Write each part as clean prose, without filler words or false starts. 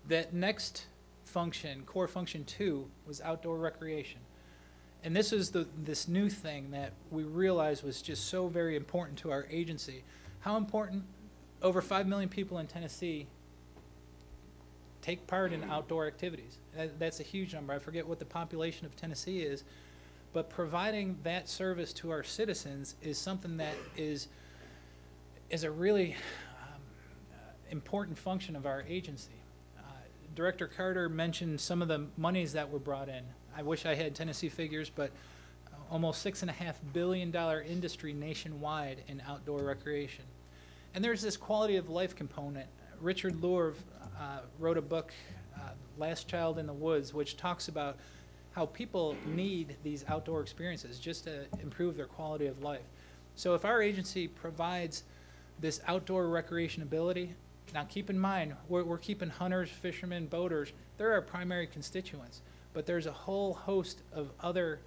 That next function, core function 2, was outdoor recreation. And this is this new thing that we realized was just so very important to our agency. How important? Over 5 million people in Tennessee take part in outdoor activities. That's a huge number. I forget what the population of Tennessee is, but providing that service to our citizens is something that is a really important function of our agency. Director Carter mentioned some of the monies that were brought in. I wish I had Tennessee figures, but almost $6.5 billion industry nationwide in outdoor recreation. And there's this quality of life component. Richard Louv wrote a book, Last Child in the Woods, which talks about how people need these outdoor experiences just to improve their quality of life. So if our agency provides this outdoor recreation ability, now keep in mind, we're keeping hunters, fishermen, boaters, they're our primary constituents, but there's a whole host of other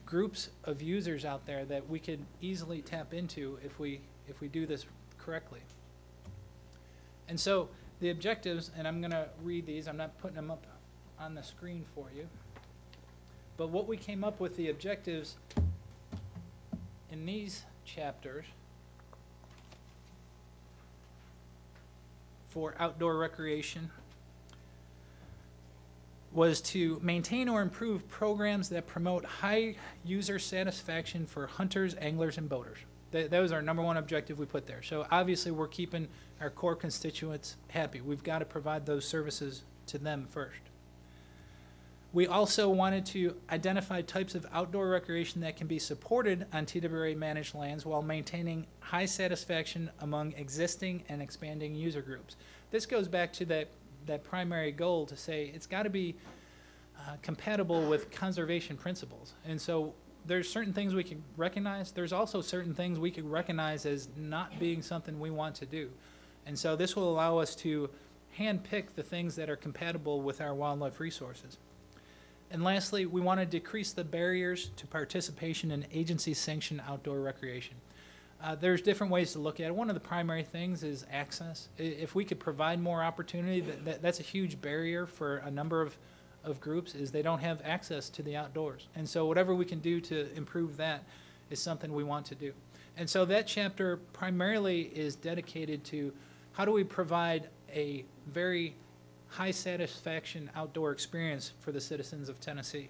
groups of users out there that we could easily tap into if we do this correctly. And so the objectives, and I'm going to read these, I'm not putting them up on the screen for you, but what we came up with the objectives in these chapters for outdoor recreation was to maintain or improve programs that promote high user satisfaction for hunters, anglers, and boaters. That was our number one objective we put there. So obviously we're keeping our core constituents happy. We've got to provide those services to them first. We also wanted to identify types of outdoor recreation that can be supported on TWRA managed lands while maintaining high satisfaction among existing and expanding user groups. This goes back to that primary goal to say it's got to be compatible with conservation principles. And so there's certain things we can recognize. There's also certain things we could recognize as not being something we want to do. And so this will allow us to handpick the things that are compatible with our wildlife resources. And lastly, we want to decrease the barriers to participation in agency-sanctioned outdoor recreation. There's different ways to look at it. One of the primary things is access. If we could provide more opportunity, that's a huge barrier for a number of groups, is they don't have access to the outdoors. And so whatever we can do to improve that is something we want to do. And so that chapter primarily is dedicated to how do we provide a very high satisfaction outdoor experience for the citizens of Tennessee.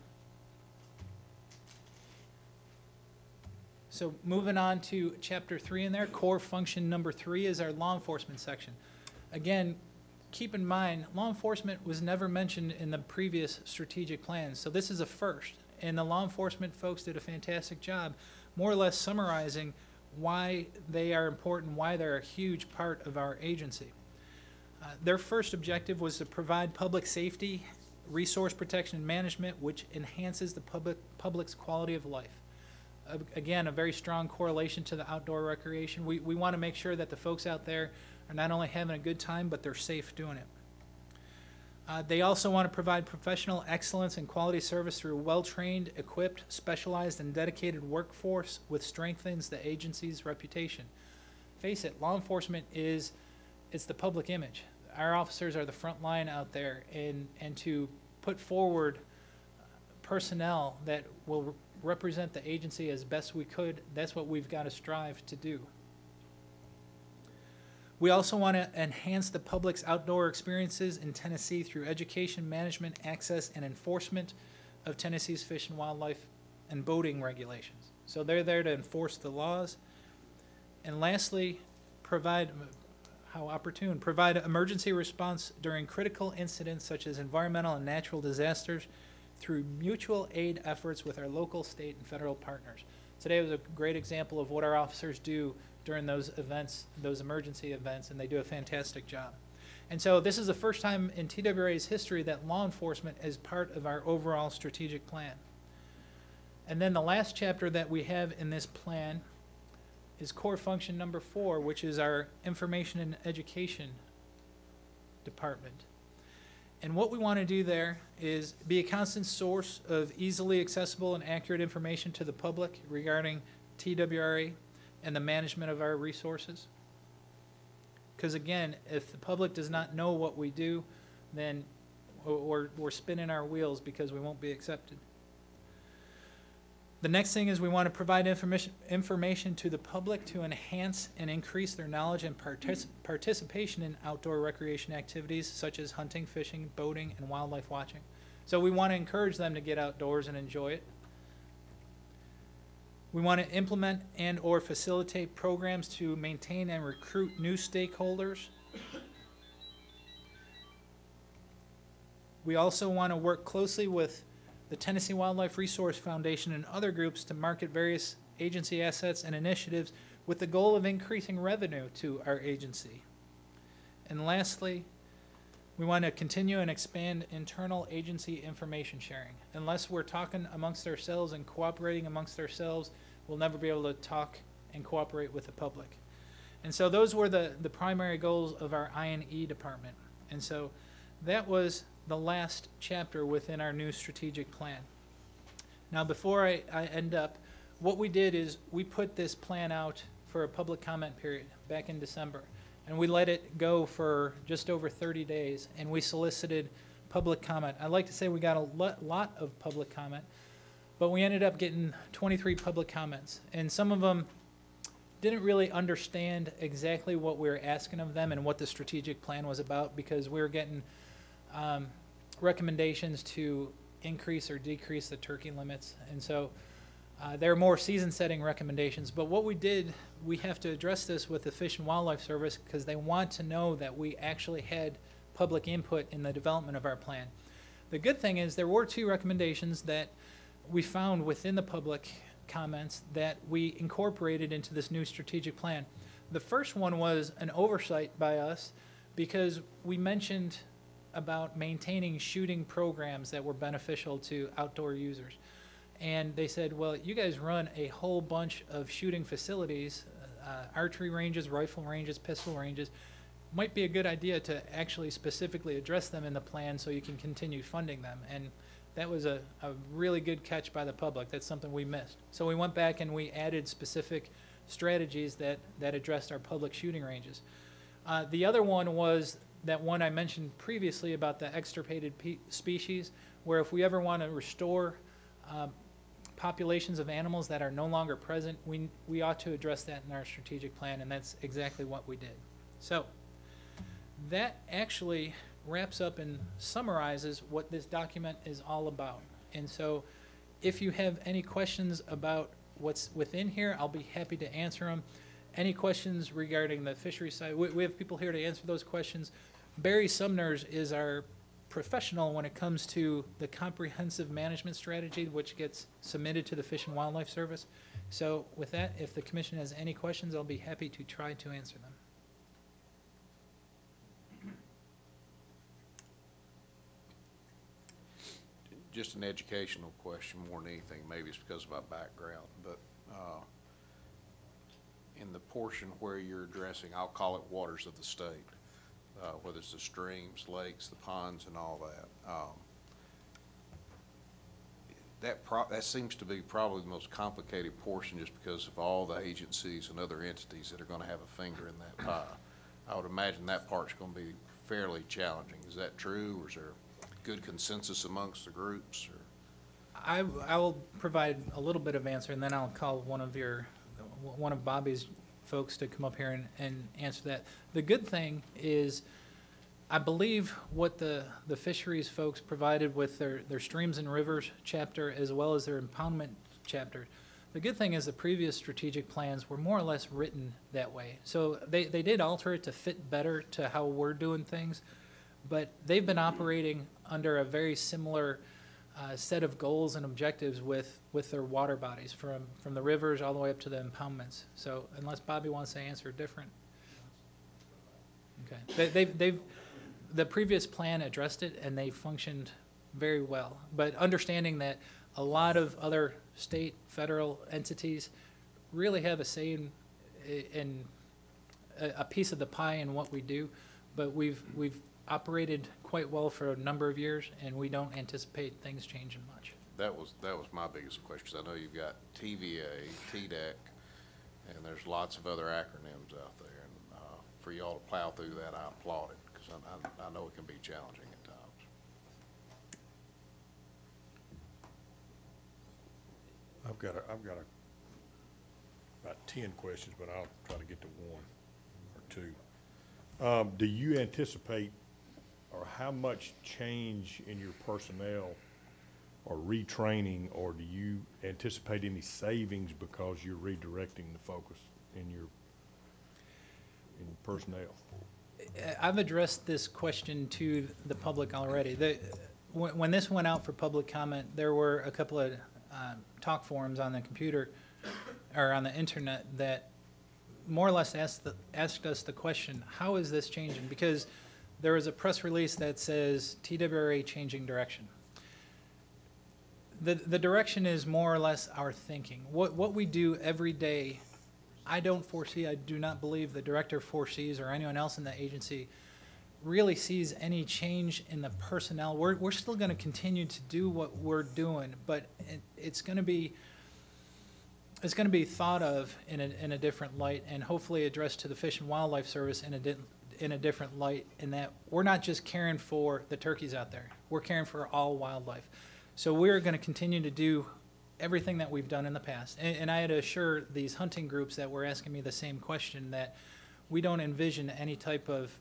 So moving on to chapter 3 in there, core function number 3 is our law enforcement section. Again, keep in mind, law enforcement was never mentioned in the previous strategic plans, so this is a first. And the law enforcement folks did a fantastic job more or less summarizing why they are important, why they're a huge part of our agency. Their first objective was to provide public safety, resource protection, and management, which enhances the public's quality of life. Again, a very strong correlation to the outdoor recreation. We want to make sure that the folks out there are not only having a good time, but they're safe doing it. They also want to provide professional excellence and quality service through a well-trained, equipped, specialized, and dedicated workforce, which strengthens the agency's reputation. Face it, law enforcement it's the public image. Our officers are the front line out there, and to put forward personnel that will represent the agency as best we could, that's what we've got to strive to do. We also want to enhance the public's outdoor experiences in Tennessee through education, management, access, and enforcement of Tennessee's fish and wildlife and boating regulations. So they're there to enforce the laws. And lastly, provide emergency response during critical incidents such as environmental and natural disasters through mutual aid efforts with our local, state, and federal partners. Today was a great example of what our officers do during those events, those emergency events, and they do a fantastic job. And so this is the first time in TWRA's history that law enforcement is part of our overall strategic plan. And then the last chapter that we have in this plan is core function number 4, which is our information and education department. And what we want to do there is be a constant source of easily accessible and accurate information to the public regarding TWRA and the management of our resources. Because again, if the public does not know what we do, then we're spinning our wheels because we won't be accepted. The next thing is we want to provide information to the public to enhance and increase their knowledge and participation in outdoor recreation activities such as hunting, fishing, boating, and wildlife watching. So we want to encourage them to get outdoors and enjoy it. We want to implement and or facilitate programs to maintain and recruit new stakeholders. We also want to work closely with the Tennessee Wildlife Resource Foundation and other groups to market various agency assets and initiatives with the goal of increasing revenue to our agency. And lastly, we want to continue and expand internal agency information sharing. Unless we're talking amongst ourselves and cooperating amongst ourselves, we'll never be able to talk and cooperate with the public. And so those were the primary goals of our I&E department. And so that was the last chapter within our new strategic plan. Now, before I end up, what we did is we put this plan out for a public comment period back in December, and we let it go for just over 30 days, and we solicited public comment. I'd like to say we got a lot of public comment, but we ended up getting 23 public comments, and some of them didn't really understand exactly what we were asking of them and what the strategic plan was about, because we were getting recommendations to increase or decrease the turkey limits. And so they're more season-setting recommendations. But what we did, we have to address this with the Fish and Wildlife Service because they want to know that we actually had public input in the development of our plan. The good thing is there were 2 recommendations that we found within the public comments that we incorporated into this new strategic plan. The first one was an oversight by us because we mentioned about maintaining shooting programs that were beneficial to outdoor users. And they said, well, you guys run a whole bunch of shooting facilities, archery ranges, rifle ranges, pistol ranges. Might be a good idea to actually specifically address them in the plan so you can continue funding them. And that was a really good catch by the public. That's something we missed. So we went back and we added specific strategies that addressed our public shooting ranges. The other one was that one I mentioned previously about the extirpated species, where if we ever want to restore populations of animals that are no longer present, we ought to address that in our strategic plan, and that's exactly what we did. So that actually wraps up and summarizes what this document is all about. And so if you have any questions about what's within here, I'll be happy to answer them. Any questions regarding the fishery side, we have people here to answer those questions. Barry Sumners is our professional when it comes to the comprehensive management strategy, which gets submitted to the Fish and Wildlife Service. So with that, if the commission has any questions, I'll be happy to try to answer them. Just an educational question more than anything. Maybe it's because of my background, but in the portion where you're addressing, I'll call it waters of the state, whether it's the streams, lakes, the ponds, and all that. That seems to be probably the most complicated portion, just because of all the agencies and other entities that are going to have a finger in that pie. I would imagine that part's going to be fairly challenging. Is that true, or is there good consensus amongst the groups? Or? I will provide a little bit of answer, and then I'll call one of Bobby's folks to come up here and answer that. The good thing is, I believe what the fisheries folks provided with their streams and rivers chapter, as well as their impoundment chapter, the good thing is the previous strategic plans were more or less written that way. So they did alter it to fit better to how we're doing things, but they've been operating under a very similar set of goals and objectives with their water bodies, from the rivers all the way up to the impoundments. So unless Bobby wants to answer different. Okay. The previous plan addressed it, and they functioned very well. But understanding that a lot of other state, federal entities really have a say in a piece of the pie in what we do, but we've operated quite well for a number of years, and we don't anticipate things changing much. That was my biggest question. I know you've got TVA, TDEC, and there's lots of other acronyms out there. And for y'all to plow through that, I applaud it, because I know it can be challenging at about 10 questions, but I'll try to get to one or two. Do you anticipate, or how much change in your personnel or retraining, or do you anticipate any savings because you're redirecting the focus in your personnel? I've addressed this question to the public already. When this went out for public comment, there were a couple of talk forums on the computer or on the internet that more or less asked us the question, how is this changing? Because there was a press release that says TWRA changing direction. The direction is more or less our thinking. What we do every day, I do not believe the director foresees or anyone else in the agency really sees any change in the personnel. We're still going to continue to do what we're doing, but it's going to be thought of in a different light, and hopefully addressed to the Fish and Wildlife Service in a different light, in that we're not just caring for the turkeys out there. We're caring for all wildlife. So we're going to continue to do everything that we've done in the past. And I had to assure these hunting groups that were asking me the same question, that we don't envision any type of,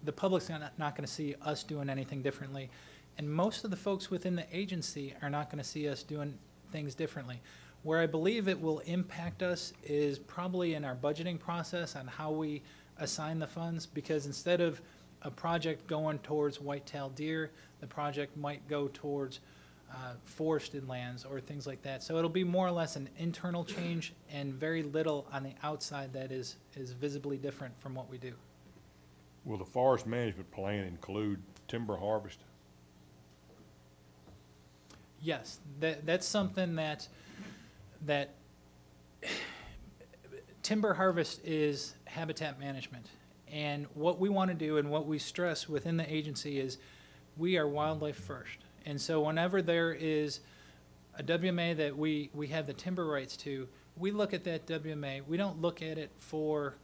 the public's not going to see us doing anything differently. And most of the folks within the agency are not going to see us doing things differently. Where I believe it will impact us is probably in our budgeting process on how we assign the funds, because instead of a project going towards white-tailed deer, the project might go towards forested lands or things like that. So it'll be more or less an internal change and very little on the outside that is visibly different from what we do. Will the forest management plan include timber harvest? Yes, that's something that timber harvest is habitat management. And what we want to do and what we stress within the agency is we are wildlife first. And so whenever there is a WMA that we have the timber rights to, we look at that WMA. We don't look at it for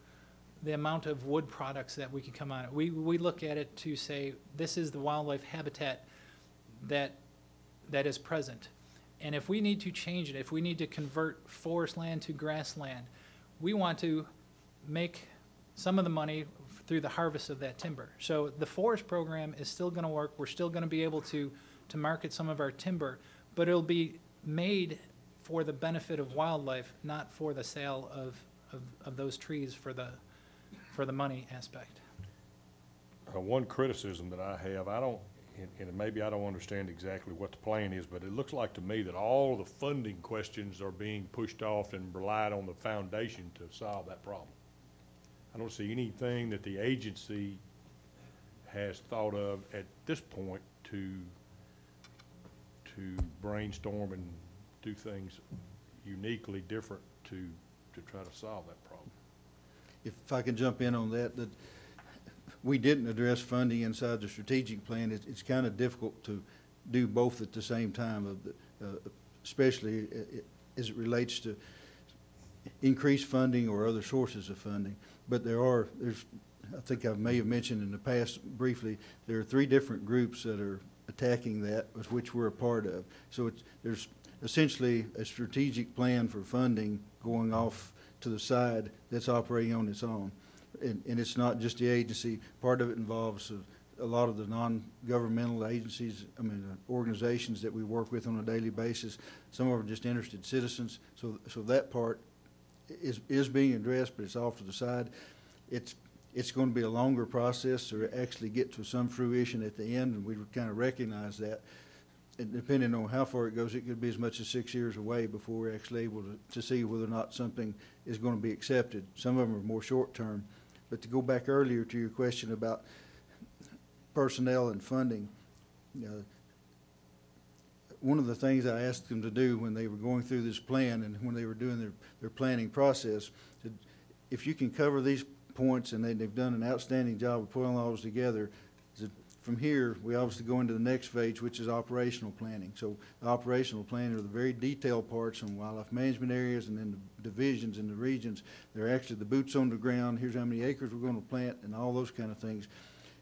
the amount of wood products that we can come on it. We look at it to say, this is the wildlife habitat that is present. And if we need to change it, if we need to convert forest land to grassland, we want to make some of the money through the harvest of that timber. So the forest program is still going to work. We're still going to be able to market some of our timber, but it'll be made for the benefit of wildlife, not for the sale of those trees for the money aspect. One criticism that I have, and maybe I don't understand exactly what the plan is, but it looks like to me that all the funding questions are being pushed off and relied on the foundation to solve that problem. I don't see anything that the agency has thought of at this point to brainstorm and do things uniquely different to try to solve that problem. If I can jump in on that, we didn't address funding inside the strategic plan. It's kind of difficult to do both at the same time, especially as it relates to increased funding or other sources of funding. But there's, I think I may have mentioned in the past briefly, there are 3 different groups that are attacking that, of which we're a part of. So there's essentially a strategic plan for funding going off to the side that's operating on its own. And it's not just the agency. Part of it involves a lot of the non-governmental agencies, organizations that we work with on a daily basis. Some of them are just interested citizens. So that part is being addressed, but it's off to the side. It's going to be a longer process to actually get to some fruition at the end, and we kind of recognize that. And depending on how far it goes, it could be as much as 6 years away before we're actually able to see whether or not something is going to be accepted. Some of them are more short-term. But to go back earlier to your question about personnel and funding, one of the things I asked them to do when they were going through this plan and when they were doing their planning process, if you can cover these points, and they've done an outstanding job of putting all those together, from here, we obviously go into the next phase, which is operational planning. So the operational planning are the very detailed parts on wildlife management areas, and then the divisions and the regions. They're actually the boots on the ground. Here's how many acres we're going to plant and all those kind of things.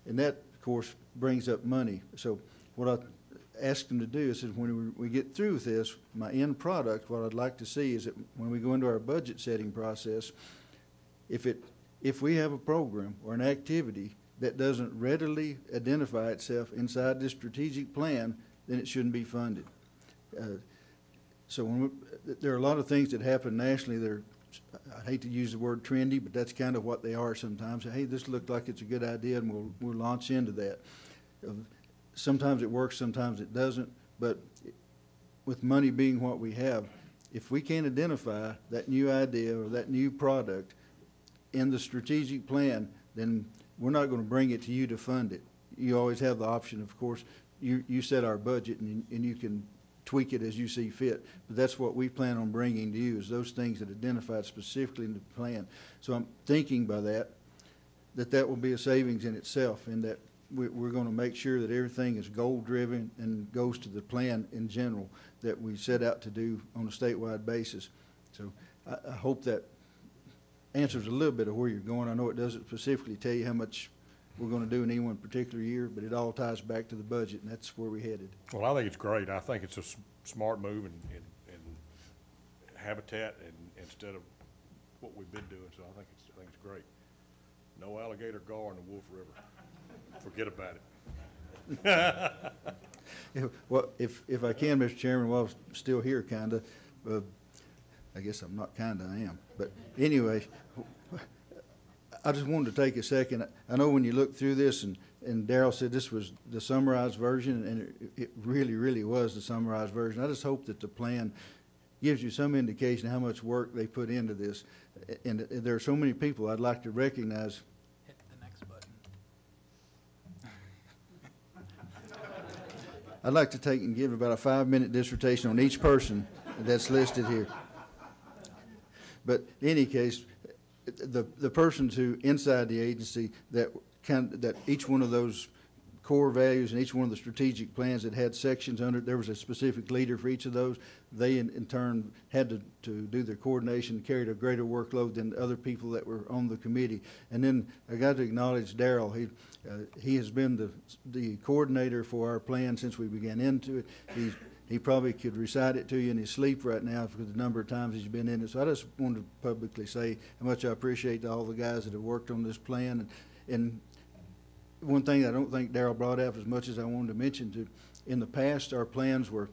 And that, of course, brings up money. So what asked them to do, I said, when we get through with this, my end product, what I'd like to see is that when we go into our budget setting process, if we have a program or an activity that doesn't readily identify itself inside this strategic plan, then it shouldn't be funded. So there are a lot of things that happen nationally that are, I hate to use the word trendy, but that's kind of what they are sometimes. Hey, this looked like it's a good idea, and we'll launch into that. Sometimes it works, sometimes it doesn't, but with money being what we have, if we can't identify that new idea or that new product in the strategic plan, then we're not going to bring it to you to fund it. You always have the option, of course, you set our budget and you can tweak it as you see fit, but that's what we plan on bringing to you, is those things that are identified specifically in the plan. So I'm thinking by that will be a savings in itself, in that we're going to make sure that everything is goal-driven and goes to the plan in general that we set out to do on a statewide basis. So I hope that answers a little bit of where you're going. I know it doesn't specifically tell you how much we're going to do in any one particular year, but it all ties back to the budget, and that's where we're headed. Well, I think it's great. I think it's a smart move in habitat and instead of what we've been doing, so I think it's great. No alligator gar in the Wolf River. Forget about it. Well, if I can, Mr. Chairman, while I'm still here, kinda, I guess I'm not kinda, I am. But anyway, I just wanted to take a second. I know when you look through this, and Darrell said this was the summarized version, and it really, really was the summarized version. I just hope that the plan gives you some indication of how much work they put into this. And there are so many people I'd like to recognize. Hit the next button. I'd like to take and give about a 5-minute dissertation on each person that's listed here. But in any case, the persons who inside the agency that each one of those core values and each one of the strategic plans that had sections under it, there was a specific leader for each of those. They in turn had to do their coordination, carried a greater workload than other people that were on the committee. And then I got to acknowledge Darrell. He has been the coordinator for our plan since we began into it. He probably could recite it to you in his sleep right now for the number of times he's been in it. So I just wanted to publicly say how much I appreciate all the guys that have worked on this plan. And one thing I don't think Darrell brought up as much as I wanted to mention, in the past, our plans were,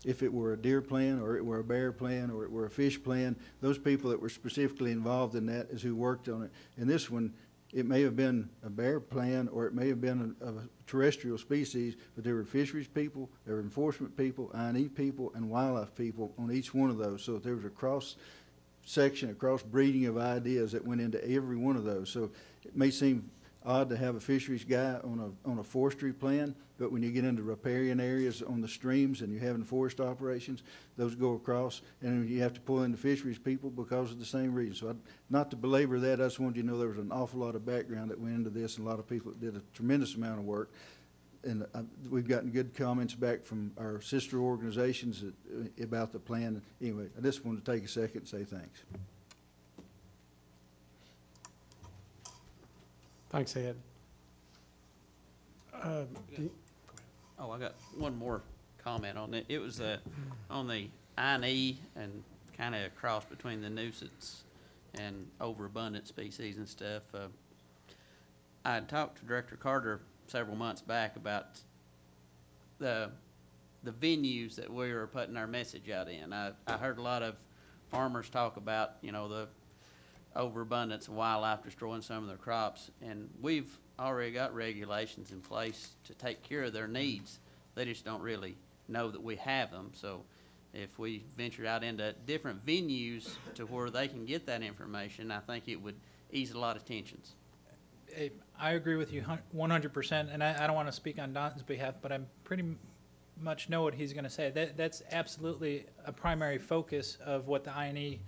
if it were a deer plan or it were a bear plan or it were a fish plan, those people that were specifically involved in that is who worked on it. And this one, it may have been a bear plan or it may have been a terrestrial species, but there were fisheries people, there were enforcement people, I&E people, and wildlife people on each one of those. So there was a cross-section, a cross-breeding of ideas that went into every one of those. So it may seem odd to have a fisheries guy on a forestry plan, but when you get into riparian areas on the streams and you're having forest operations, those go across, and you have to pull in the fisheries people because of the same reason. So not to belabor that, I just wanted you to know there was an awful lot of background that went into this, and a lot of people that did a tremendous amount of work. And we've gotten good comments back from our sister organizations about the plan. Anyway, I just wanted to take a second and say thanks. Thanks, Ed. Oh, I got one more comment on it. It was on the I&E and kind of a cross between the nuisance and overabundant species and stuff. I had talked to Director Carter several months back about the venues that we were putting our message out in. I heard a lot of farmers talk about, you know, the overabundance of wildlife destroying some of their crops, and we've already got regulations in place to take care of their needs. They just don't really know that we have them. So if we ventured out into different venues to where they can get that information, I think it would ease a lot of tensions. I agree with you 100%, and I don't want to speak on Don's behalf, but I pretty much know what he's going to say. That's absolutely a primary focus of what the I&E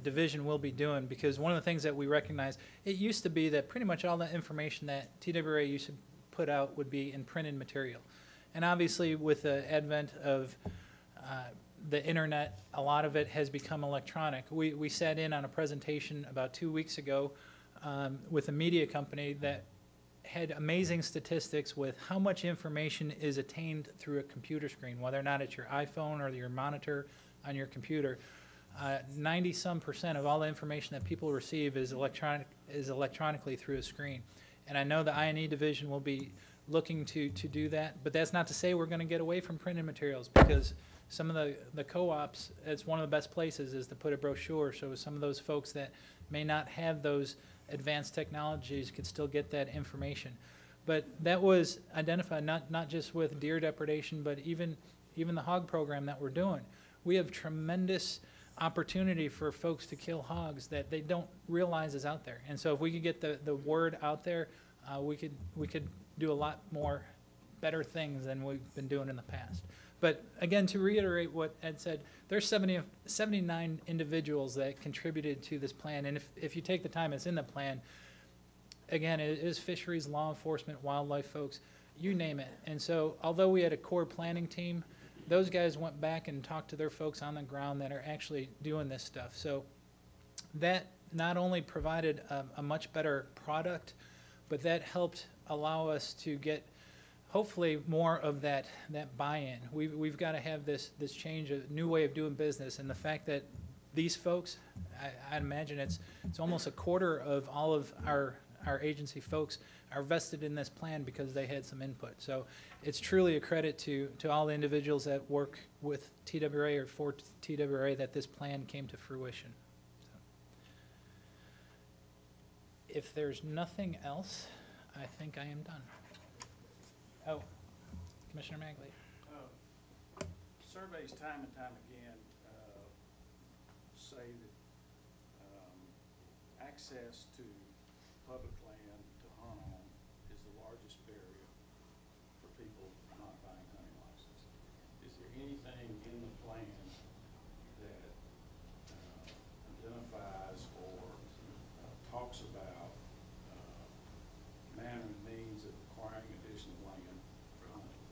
division will be doing, because one of the things that we recognize, it used to be that pretty much all the information that TWA used to put out would be in printed material. And obviously with the advent of the internet, a lot of it has become electronic. We sat in on a presentation about 2 weeks ago with a media company that had amazing statistics with how much information is attained through a computer screen, whether or not it's your iPhone or your monitor on your computer. 90-some% of all the information that people receive is electronically through a screen. And I know the I&E division will be looking to do that, but that's not to say we're going to get away from printed materials, because some of the co-ops, it's one of the best places is to put a brochure, so some of those folks that may not have those advanced technologies could still get that information. But that was identified not just with deer depredation, but even the hog program that we're doing. We have tremendous opportunity for folks to kill hogs that they don't realize is out there. And so if we could get the word out there, we could do a lot more better things than we've been doing in the past. But again, to reiterate what Ed said, there's 79 individuals that contributed to this plan. And if you take the time, it's in the plan. Again, it is fisheries, law enforcement, wildlife folks, you name it. And so although we had a core planning team, those guys went back and talked to their folks on the ground that are actually doing this stuff. So that not only provided a much better product, but that helped allow us to get hopefully more of that buy-in. We've got to have this change, a new way of doing business, and the fact that these folks, I imagine it's almost a quarter of all of our agency folks are vested in this plan because they had some input. So it's truly a credit to all the individuals that work with TWA or for TWA that this plan came to fruition. So, if there's nothing else, I think I am done. Oh, Commissioner Magley. Surveys time and time again say that access to public land to hunt on is the largest barrier for people not buying hunting licenses. Is there anything in the plan that identifies or talks about manner and means of acquiring additional land for hunting?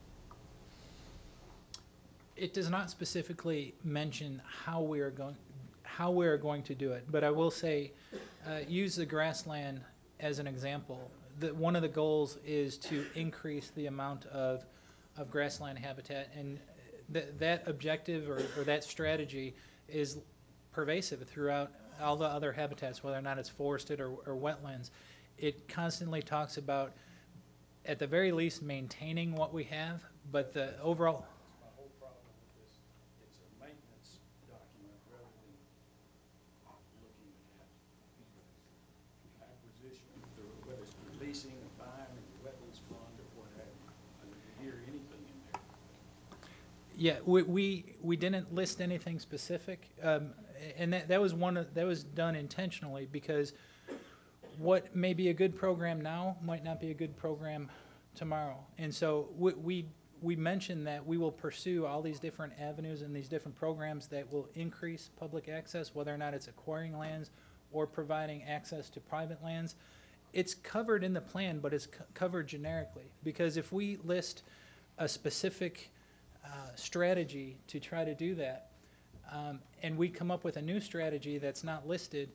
It does not specifically mention how we are going to do it, but I will say, use the grassland as an example. One of the goals is to increase the amount of grassland habitat, and that objective or that strategy is pervasive throughout all the other habitats, whether or not it's forested or wetlands. It constantly talks about, at the very least, maintaining what we have, but the overall. My whole problem with this, it's a maintenance document rather than looking at acquisition, whether it's for leasing or buying or wetlands fund or what have you. I didn't hear anything in there. Yeah, we didn't list anything specific, and that was done intentionally, because what may be a good program now might not be a good program tomorrow. And so we mentioned that we will pursue all these different avenues and these different programs that will increase public access, whether or not it's acquiring lands or providing access to private lands. It's covered in the plan, but it's covered generically, because if we list a specific strategy to try to do that, and we come up with a new strategy that's not listed,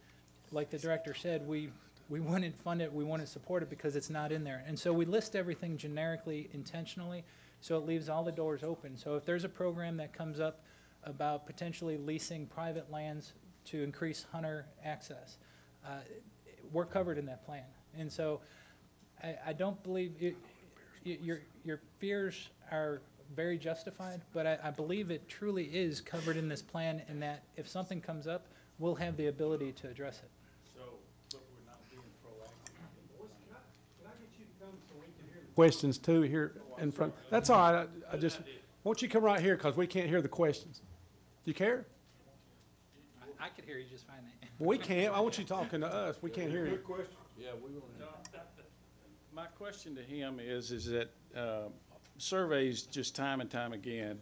like the director said, we wouldn't fund it, we wouldn't support it because it's not in there. And so we list everything generically, intentionally, so it leaves all the doors open. So if there's a program that comes up about potentially leasing private lands to increase hunter access, we're covered in that plan. And so I don't believe your fears are very justified, but I believe it truly is covered in this plan, in that if something comes up, we'll have the ability to address it. So, but we're not being proactive. Boys, can I get you to come so we can hear the questions too here in front? That's all right. I just, won't you come right here because we can't hear the questions. Do you care? I could hear you just fine. We can't. I want you talking to us. We can't hear you. My question to him is that surveys just time and time again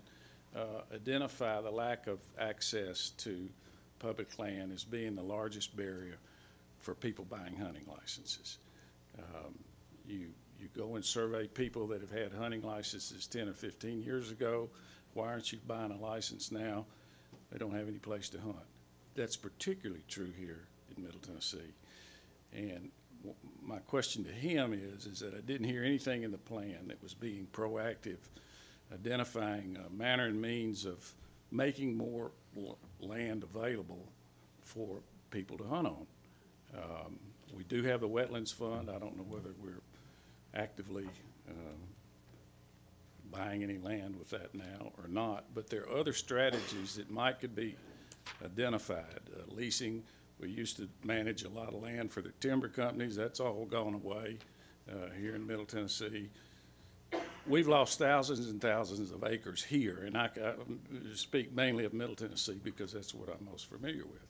identify the lack of access to public land as being the largest barrier for people buying hunting licenses. You go and survey people that have had hunting licenses 10 or 15 years ago. Why aren't you buying a license now? They don't have any place to hunt. That's particularly true here in Middle Tennessee. And my question to him is that I didn't hear anything in the plan that was being proactive, identifying a manner and means of making more land available for people to hunt on. We do have the Wetlands Fund. I don't know whether we're actively buying any land with that now or not, but there are other strategies that could be identified. Leasing, we used to manage a lot of land for the timber companies. That's all gone away here in Middle Tennessee. We've lost thousands and thousands of acres here, and I speak mainly of Middle Tennessee because that's what I'm most familiar with.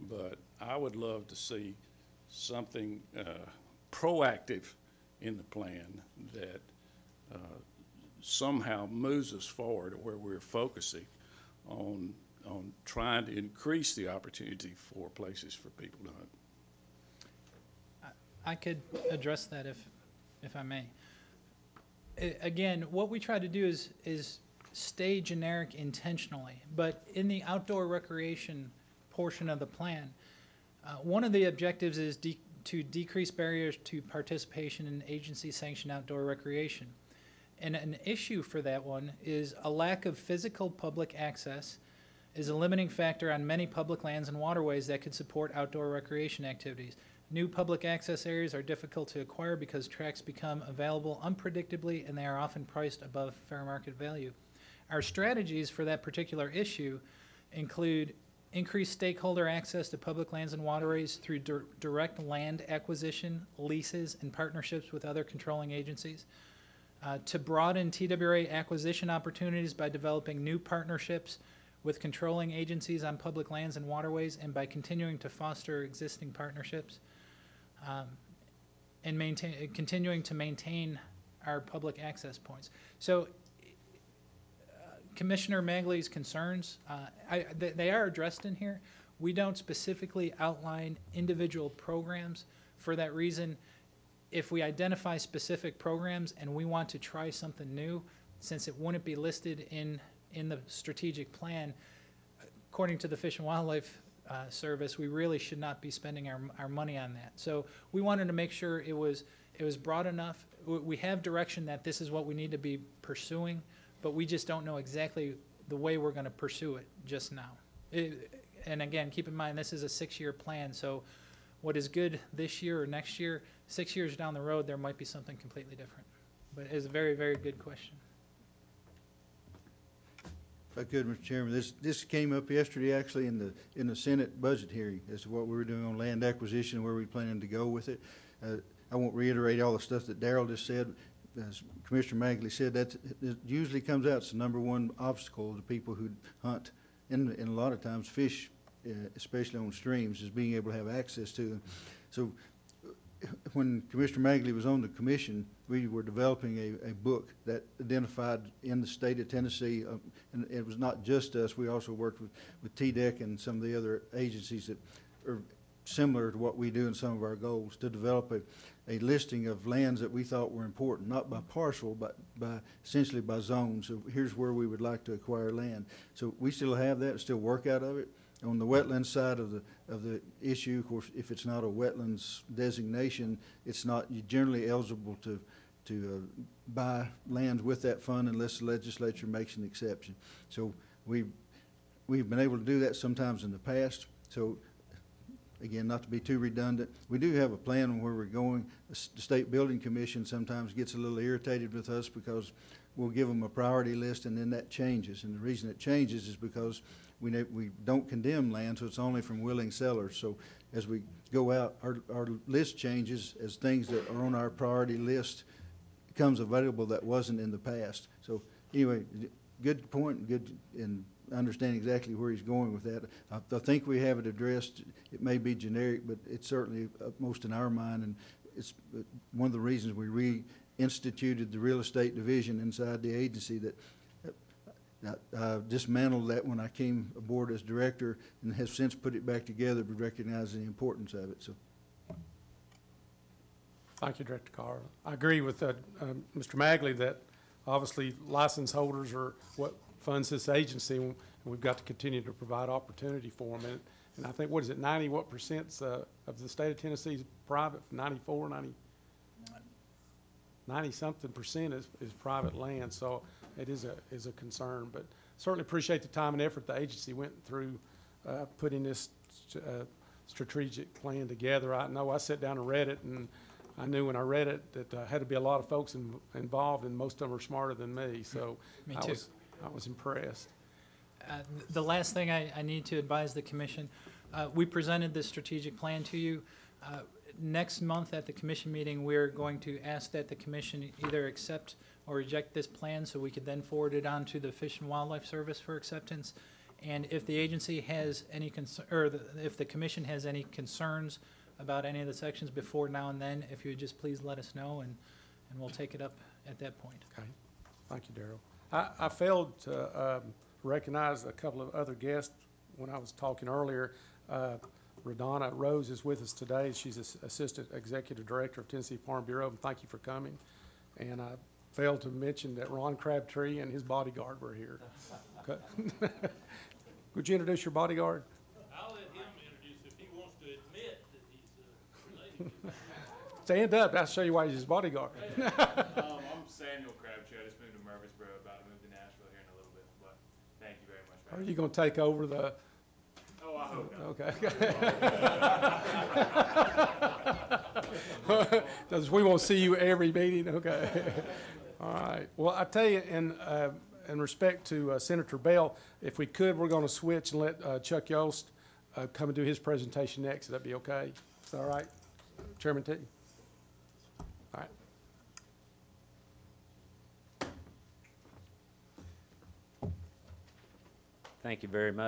But I would love to see something proactive in the plan that somehow moves us forward to where we're focusing on trying to increase the opportunity for places for people to hunt. I could address that if I may. Again, what we try to do is stay generic intentionally, but in the outdoor recreation portion of the plan, one of the objectives is to decrease barriers to participation in agency-sanctioned outdoor recreation. And an issue for that one is a lack of physical public access is a limiting factor on many public lands and waterways that could support outdoor recreation activities. New public access areas are difficult to acquire because tracts become available unpredictably and they are often priced above fair market value. Our strategies for that particular issue include increased stakeholder access to public lands and waterways through direct land acquisition, leases, and partnerships with other controlling agencies. To broaden TWRA acquisition opportunities by developing new partnerships with controlling agencies on public lands and waterways and by continuing to foster existing partnerships. And continuing to maintain our public access points. So Commissioner Magley's concerns, they are addressed in here. We don't specifically outline individual programs. For that reason, if we identify specific programs and we want to try something new, since it wouldn't be listed in the strategic plan, according to the Fish and Wildlife Service, we really should not be spending our money on that. So we wanted to make sure it was broad enough. We have direction that this is what we need to be pursuing, but we just don't know exactly the way we're going to pursue it just now. And again, keep in mind, this is a 6-year plan, so what is good this year or next year, 6 years down the road, there might be something completely different. But it's a very, very good question. If I could, Mr. Chairman, this came up yesterday actually in the Senate budget hearing as to what we were doing on land acquisition, where we planning to go with it. I won't reiterate all the stuff that Darrell just said. As Commissioner Magley said, that it usually comes out as the #1 obstacle to people who hunt, and a lot of times fish, especially on streams, is being able to have access to them. So when Commissioner Magley was on the commission, we were developing a book that identified in the state of Tennessee, and it was not just us, we also worked with TDEC and some of the other agencies that are similar to what we do in some of our goals, to develop a listing of lands that we thought were important, not by parcel, but essentially by zones. So here's where we would like to acquire land. So we still have that, still work out of it. On the wetlands side of the issue, of course, if it's not a wetlands designation, it's not generally eligible to buy lands with that fund unless the legislature makes an exception. So we've been able to do that sometimes in the past. So again, not to be too redundant, we do have a plan on where we're going. The State Building Commission sometimes gets a little irritated with us because we'll give them a priority list and then that changes. And the reason it changes is because we don't condemn land, so it's only from willing sellers. So as we go out, our list changes as things that are on our priority list becomes available that wasn't in the past. So anyway, good point, good in understanding exactly where he's going with that. I think we have it addressed. It may be generic, but it's certainly upmost in our mind, and it's one of the reasons we reinstituted the real estate division inside the agency. That I dismantled that when I came aboard as director, and have since put it back together, but recognizing the importance of it. So, thank you, Director Carr. I agree with Mr. Magley that obviously license holders are what funds this agency, and we've got to continue to provide opportunity for them. And I think, what is it, 90 what percent of the state of Tennessee is private, 94, 90-something percent is private land, so it is a concern. But certainly appreciate the time and effort the agency went through putting this strategic plan together. I know I sat down and read it, and I knew when I read it that had to be a lot of folks involved, and most of them are smarter than me, so Me too. I was impressed. The last thing I need to advise the commission, we presented this strategic plan to you. Next month at the commission meeting, we're going to ask that the commission either accept or reject this plan so we could then forward it on to the Fish and Wildlife Service for acceptance. And if the agency has any concern, or if the commission has any concerns about any of the sections before now and then, if you would just please let us know, and we'll take it up at that point. Okay, thank you, Darrell. I failed to recognize a couple of other guests when I was talking earlier. Radonna Rose is with us today. She's Assistant Executive Director of Tennessee Farm Bureau, and thank you for coming. And I failed to mention that Ron Crabtree and his bodyguard were here. Okay. Would you introduce your bodyguard? I'll let him introduce if he wants to admit that he's related to me. Stand up, I'll show you why he's his bodyguard. I'm Samuel Crabtree. I just moved to Murfreesboro, about to move to Nashville here in a little bit, but thank you very much. Are you gonna take over the, Oh, I hope not. okay. Because we won't see you every meeting, okay. All right, well, I tell you, in respect to Senator Bell, if we could, we're gonna switch and let Chuck Yost come and do his presentation next. Would that be okay? Is that all right? Chairman T? All right. Thank you very much.